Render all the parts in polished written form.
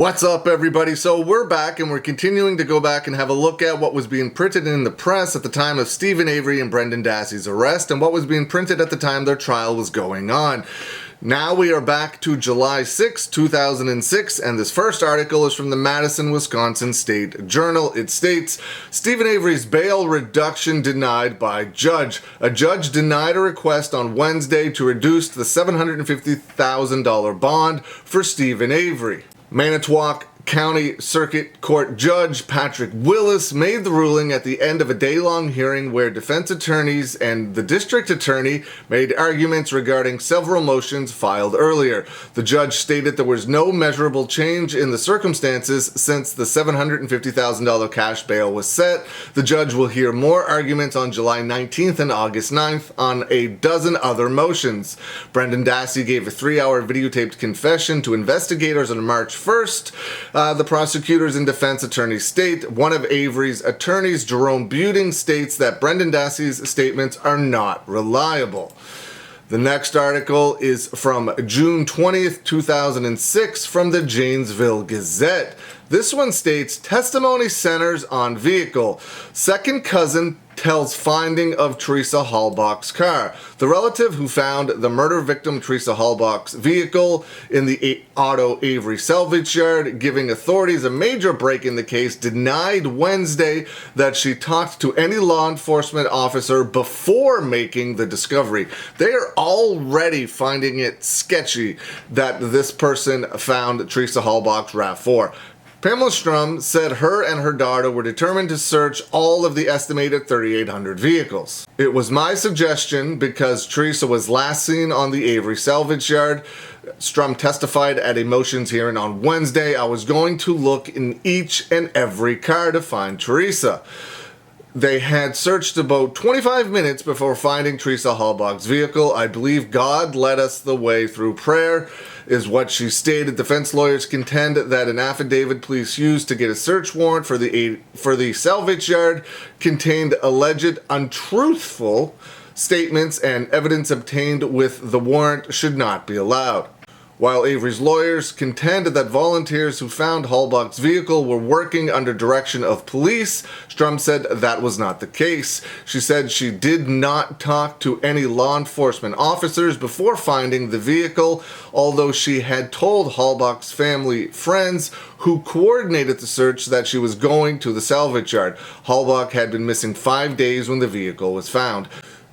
What's up, everybody? So we're back and we're continuing to go back and have a look at what was being printed in the press at the time of Stephen Avery and Brendan Dassey's arrest and what was being printed at the time their trial was going on. Now we are back to July 6, 2006, and this first article is from the Madison, Wisconsin State Journal. It states, Stephen Avery's bail reduction denied by judge. A judge denied a request on Wednesday to reduce the $750,000 bond for Stephen Avery. Manitowoc County Circuit Court Judge Patrick Willis made the ruling at the end of a day-long hearing where defense attorneys and the district attorney made arguments regarding several motions filed earlier. The judge stated there was no measurable change in the circumstances since the $750,000 cash bail was set. The judge will hear more arguments on July 19th and August 9th on a dozen other motions. Brendan Dassey gave a 3-hour videotaped confession to investigators on March 1st. The prosecutors and defense attorneys state one of Avery's attorneys, Jerome Buting, states that Brendan Dassey's statements are not reliable. The next article is from June 20th, 2006 from the Janesville Gazette. This one states, testimony centers on vehicle. Second cousin tells finding of Teresa Halbach's car. The relative who found the murder victim Teresa Halbach's vehicle in the auto Avery salvage yard, giving authorities a major break in the case, denied Wednesday that she talked to any law enforcement officer before making the discovery. They are already finding it sketchy that this person found Teresa Halbach's RAV4. Pamela Strum said her and her daughter were determined to search all of the estimated 3,800 vehicles. It was my suggestion because Teresa was last seen on the Avery salvage yard. Strum testified at a motions hearing on Wednesday. I was going to look in each and every car to find Teresa. They had searched about 25 minutes before finding Teresa Halbach's vehicle. I believe God led us the way through prayer, is what she stated. Defense lawyers contend that an affidavit police used to get a search warrant for the salvage yard contained alleged untruthful statements, and evidence obtained with the warrant should not be allowed. While Avery's lawyers contend that volunteers who found Halbach's vehicle were working under direction of police, Strum said that was not the case. She said she did not talk to any law enforcement officers before finding the vehicle, although she had told Halbach's family friends who coordinated the search that she was going to the salvage yard. Halbach had been missing 5 days when the vehicle was found.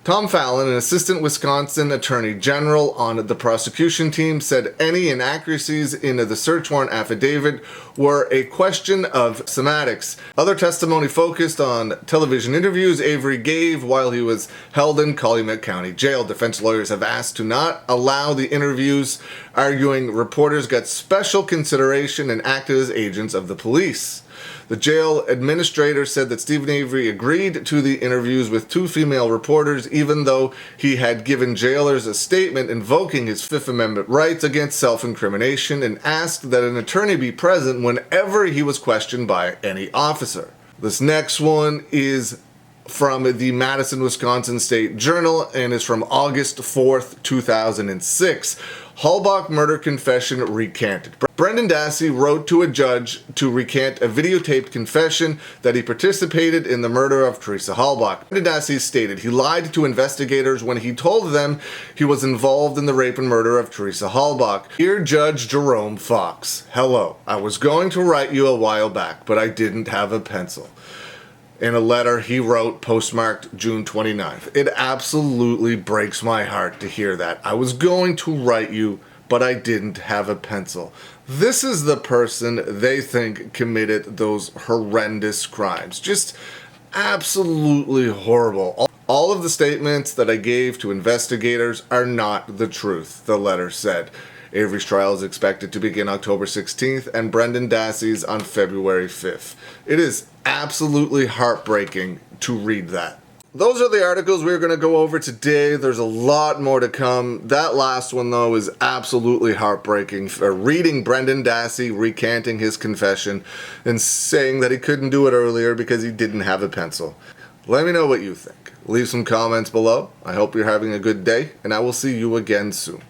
Tom Fallon, an assistant Wisconsin attorney general on the prosecution team, said any inaccuracies in the search warrant affidavit were a question of semantics. Other testimony focused on television interviews Avery gave while he was held in Calumet County Jail. Defense lawyers have asked to not allow the interviews, arguing reporters got special consideration and acted as agents of the police. The jail administrator said that Stephen Avery agreed to the interviews with 2 female reporters, even though he had given jailers a statement invoking his Fifth Amendment rights against self-incrimination, and asked that an attorney be present whenever he was questioned by any officer. This next one is from the Madison, Wisconsin State Journal and is from August 4th, 2006. Halbach murder confession recanted. Brendan Dassey wrote to a judge to recant a videotaped confession that he participated in the murder of Teresa Halbach. Brendan Dassey stated he lied to investigators when he told them he was involved in the rape and murder of Teresa Halbach. Dear Judge Jerome Fox, hello. I was going to write you a while back, but I didn't have a pencil. In a letter he wrote postmarked June 29th. It absolutely breaks my heart to hear that. I was going to write you, but I didn't have a pencil. This is the person they think committed those horrendous crimes. Just absolutely horrible. All of the statements that I gave to investigators are not the truth, the letter said. Avery's trial is expected to begin October 16th and Brendan Dassey's on February 5th. It is absolutely heartbreaking to read that. Those are the articles we're going to go over today. There's a lot more to come. That last one, though, is absolutely heartbreaking. Reading Brendan Dassey recanting his confession and saying that he couldn't do it earlier because he didn't have a pencil. Let me know what you think. Leave some comments below. I hope you're having a good day, and I will see you again soon.